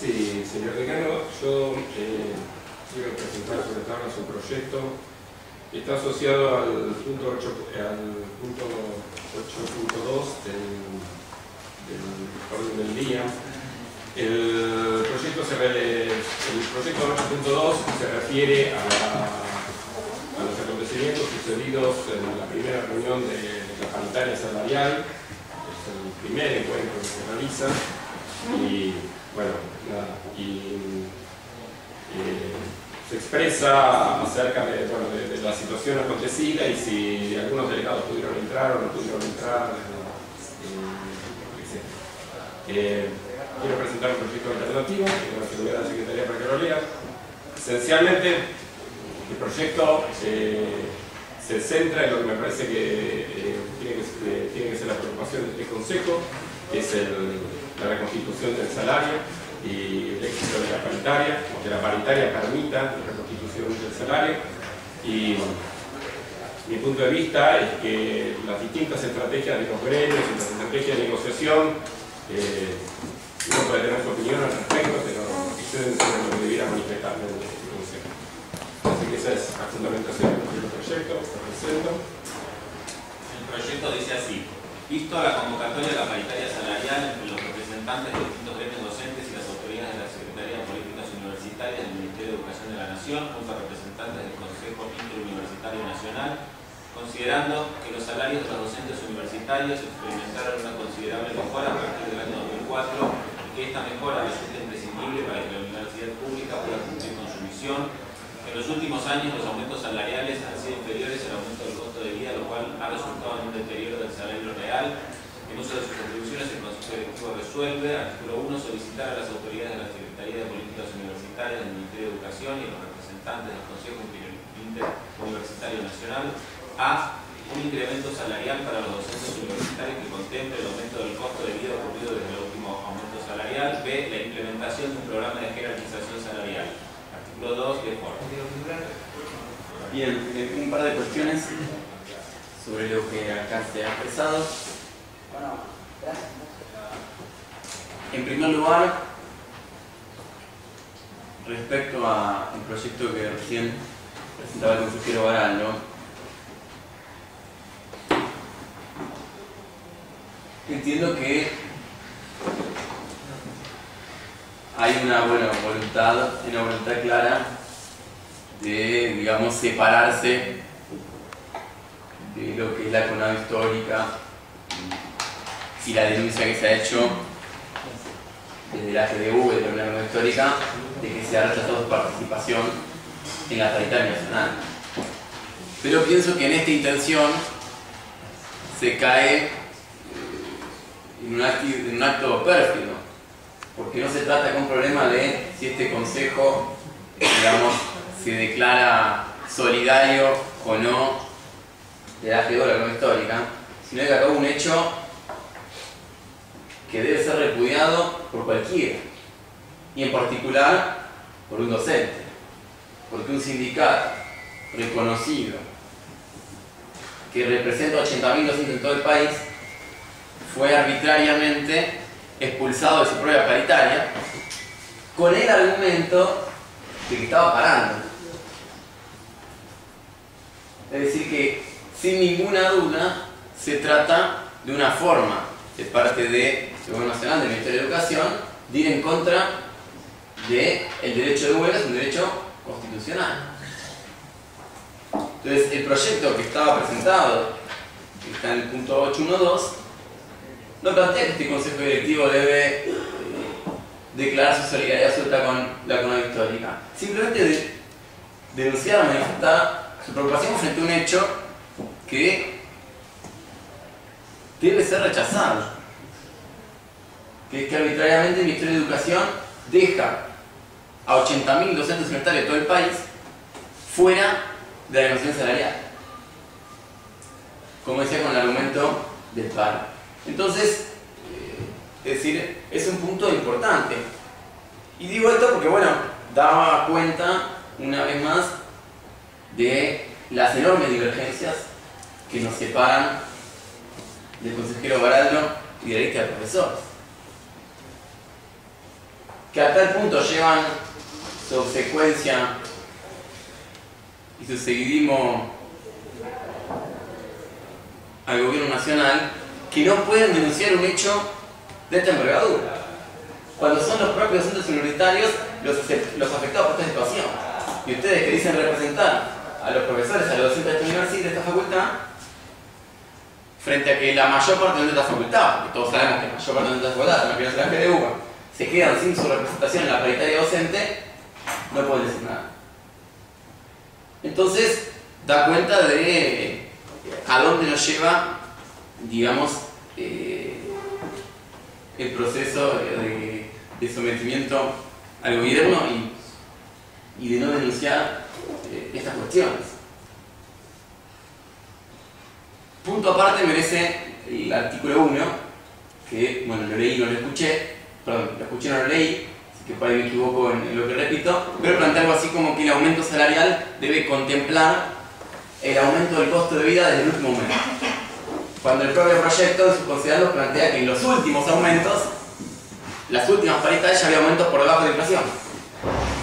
Sí, señor decano, yo quiero presentar sobre la tabla su proyecto. Está asociado al punto 8.2 del orden del día. El proyecto 8.2 se refiere a los acontecimientos sucedidos en la primera reunión de la paritaria salarial. Es el primer encuentro que se realiza y bueno, nada, se expresa acerca de la situación acontecida y si algunos delegados pudieron entrar o no pudieron entrar, etc. Quiero presentar un proyecto alternativo, que lo voy a la Secretaría para que lo lea. Esencialmente, el proyecto se centra en lo que me parece que tiene que ser la preocupación de este Consejo, que es la reconstitución del salario y el éxito de la paritaria, o que la paritaria permita la reconstitución del salario. Y mi punto de vista es que las distintas estrategias de los gremios y las estrategias de negociación, uno puede tener su opinión al respecto, pero exceden sobre lo que debiera manifestar en el Consejo. Así que esa es la fundamentación del proyecto, lo presento. El proyecto dice así: visto la convocatoria de la paritaria salarial entre los representantes de distintos gremios docentes y las autoridades de la Secretaría de Políticas Universitarias del Ministerio de Educación de la Nación, junto a representantes del Consejo Interuniversitario Nacional, considerando que los salarios de los docentes universitarios experimentaron una considerable mejora a partir del año 2004 y que esta mejora resulta imprescindible para que la universidad pública pueda cumplir con su misión. En los últimos años los aumentos salariales han sido inferiores al aumento del costo de vida, lo cual ha resultado en un deterioro del salario real. En uso de sus atribuciones, el Consejo Directivo resuelve, artículo 1, solicitar a las autoridades de la Secretaría de Políticas Universitarias del Ministerio de Educación y a los representantes del Consejo Interuniversitario Nacional a un incremento salarial para los docentes universitarios que contemple el aumento del costo de vida ocurrido desde el último aumento salarial. B, la implementación de un programa de jerarquización salarial. Artículo 2, de forma. Bien, un par de cuestiones sobre lo que acá se ha expresado. En primer lugar, respecto a un proyecto que recién presentaba el consejero Baraldo, entiendo que hay una voluntad clara de, digamos, separarse de lo que es la CONADO histórica y la denuncia que se ha hecho desde la GDU, de la CONADO histórica, de que se ha rechazado su participación en la paritaria nacional. Pero pienso que en esta intención se cae en un acto pérfido, porque no se trata de un problema de si este consejo, digamos, se declara solidario o no de la GDU, la histórica, sino que acá hubo un hecho que debe ser repudiado por cualquiera, y en particular por un docente, porque un sindicato reconocido que representa 80.000 docentes en todo el país fue arbitrariamente expulsado de su propia paritaria con el argumento de que estaba parando. Es decir, que sin ninguna duda se trata de una forma de parte del Gobierno Nacional, del Ministerio de Educación, de ir en contra del derecho de huelga, es un derecho constitucional. Entonces, el proyecto que estaba presentado, que está en el punto 8.1.2, no plantea que este Consejo Directivo debe declarar su solidaridad absoluta con la CONADO histórica. Simplemente denunciar, manifestar su preocupación frente a un hecho que debe ser rechazado. Que es que arbitrariamente el Ministerio de Educación deja a 80.000 docentes universitarios de todo el país fuera de la negociación salarial. Como decía, con el argumento del paro. Entonces, es decir, es un punto importante. Y digo esto porque, bueno, daba cuenta, una vez más, de las enormes divergencias que nos separan del consejero Baraldo y de la lista de profesores. que a tal punto llevan su obsecuencia y su seguidismo al gobierno nacional, que no pueden denunciar un hecho de esta envergadura, cuando son los propios docentes universitarios los afectados por esta situación. Y ustedes que dicen representar a los profesores, a los docentes de esta universidad, de esta facultad, frente a que la mayor parte de esta facultad, porque todos sabemos que la mayor parte de esta facultad, en la que la GDU, se quedan sin su representación en la paritaria docente, no pueden decir nada. Entonces, da cuenta de a dónde nos lleva, digamos, el proceso de sometimiento al gobierno y de no denunciar estas cuestiones. Punto aparte merece el artículo 1, que, bueno, lo leí, no lo escuché, perdón, lo escuché, no lo leí, así que por ahí me equivoco en lo que repito, pero plantea algo así como que el aumento salarial debe contemplar el aumento del costo de vida desde el último momento. Cuando el propio proyecto, en su considerado, plantea que en los últimos aumentos, las últimas paritarias ya había aumentos por debajo de la inflación.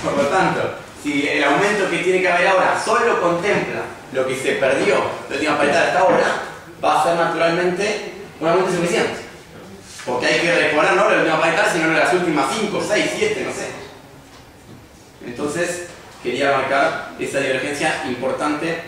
Por lo tanto, si el aumento que tiene que haber ahora solo contempla lo que se perdió de la última paritaria hasta ahora, va a ser naturalmente un aumento insuficiente. Porque hay que reponer no la última paritaria, sino las últimas 5, 6, 7, no sé. Entonces, quería marcar esa divergencia importante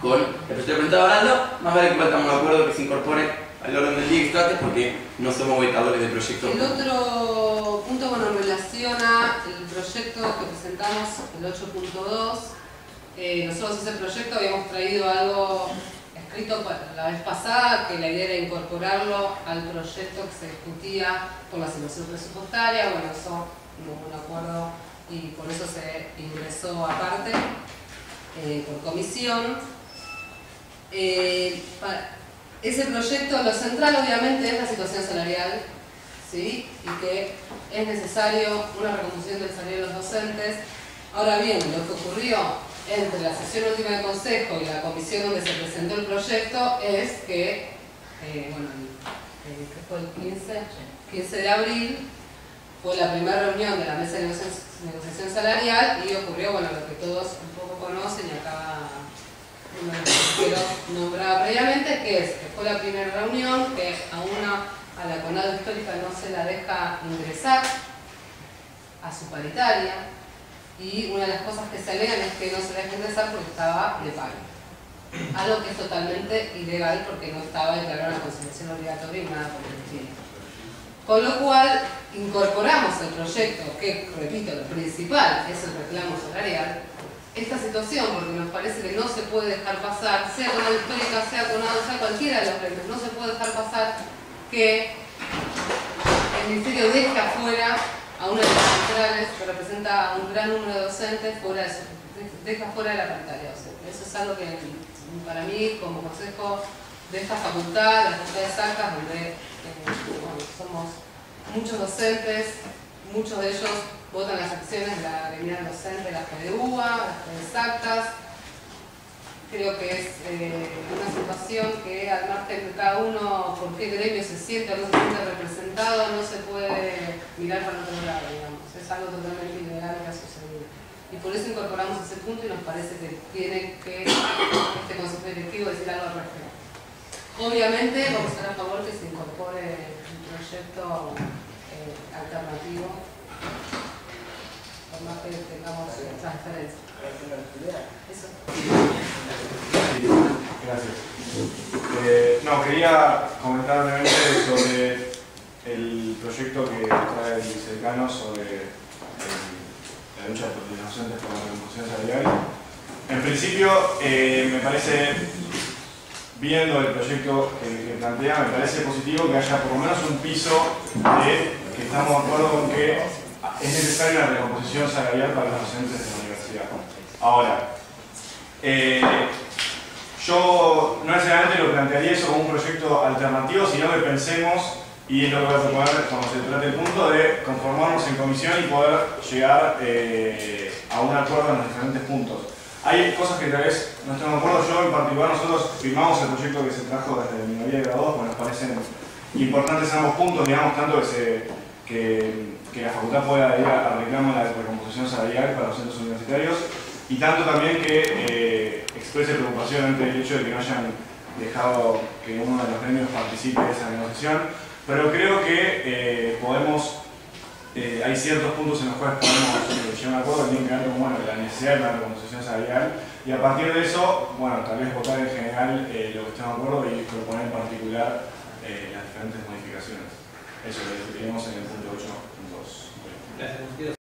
con el proyecto que estaba hablando. Más vale que estamos de acuerdo que se incorpore al orden del día extracte, porque no somos vetadores del proyecto. El otro punto, bueno, relaciona el proyecto que presentamos, el 8.2. Nosotros ese proyecto habíamos traído algo escrito la vez pasada, que la idea era incorporarlo al proyecto que se discutía por la situación presupuestaria. Bueno, eso no hubo un acuerdo y por eso se ingresó aparte por comisión. Ese proyecto, lo central obviamente es la situación salarial, ¿sí? Y que es necesario una recomposición del salario de los docentes. Ahora bien, lo que ocurrió entre la sesión última del Consejo y la comisión donde se presentó el proyecto es que, bueno, que fue el 15 de abril, fue la primera reunión de la mesa de negociación salarial y ocurrió, bueno, lo que todos un poco conocen y acá lo nombraba previamente, que fue la primera reunión, que a la CONADO histórica no se la deja ingresar a su paritaria, y una de las cosas que se alegan es que no se deja ingresar porque estaba de paro, algo que es totalmente ilegal porque no estaba declarada una conciliación obligatoria y nada por el estilo. Con lo cual incorporamos el proyecto, que repito, lo principal es el reclamo salarial, esta situación, porque nos parece que no se puede dejar pasar, sea CONADO histórica, sea CONADO, sea cualquiera de los premios, no se puede dejar pasar que el Ministerio deje afuera a una de las centrales que representa a un gran número de docentes, deja fuera de la paritaria docente. Eso es algo que para mí, como consejo de esta facultad, la Facultad de Exactas, donde bueno, somos muchos docentes, muchos de ellos votan las acciones de la gremial docente de la GDUA, las Exactas. Creo que es una situación que, al margen de cada uno, por qué gremio se siente o no se siente representado, no se puede mirar para otro lado, digamos. Es algo totalmente ilegal que ha sucedido. Y por eso incorporamos ese punto y nos parece que tiene que este consejo directivo decir algo al respecto. Obviamente vamos a estar a favor que se incorpore un proyecto alternativo, por más que tengamos transferencia. Eso. Gracias. No, quería comentar brevemente sobre el proyecto que trae el vicedecano sobre la lucha de los docentes por la recomposición salarial. En principio, me parece bien lo del proyecto que plantea, me parece positivo que haya por lo menos un piso de que estamos de acuerdo con que es necesaria una recomposición salarial para los docentes de la universidad. Ahora, yo no necesariamente lo plantearía eso como un proyecto alternativo, sino que pensemos, y es lo que voy a proponer cuando se trate el punto, de conformarnos en comisión y poder llegar a un acuerdo en los diferentes puntos. Hay cosas que tal vez no estamos de acuerdo. Yo en particular, nosotros firmamos el proyecto que se trajo desde la minoría de graduados, porque nos parecen importantes en ambos puntos, digamos, tanto que la facultad pueda ir a reclamo de la recomposición salarial para los centros universitarios, y tanto también que exprese preocupación ante el hecho de que no hayan dejado que uno de los gremios participe de esa negociación, pero creo que hay ciertos puntos en los cuales podemos llegar a un acuerdo que tienen que ver con la necesidad de una recomposición salarial, y a partir de eso, tal vez votar en general lo que estemos de acuerdo y proponer en particular las diferentes modificaciones. Eso lo discutiremos en el punto 8.2. Gracias.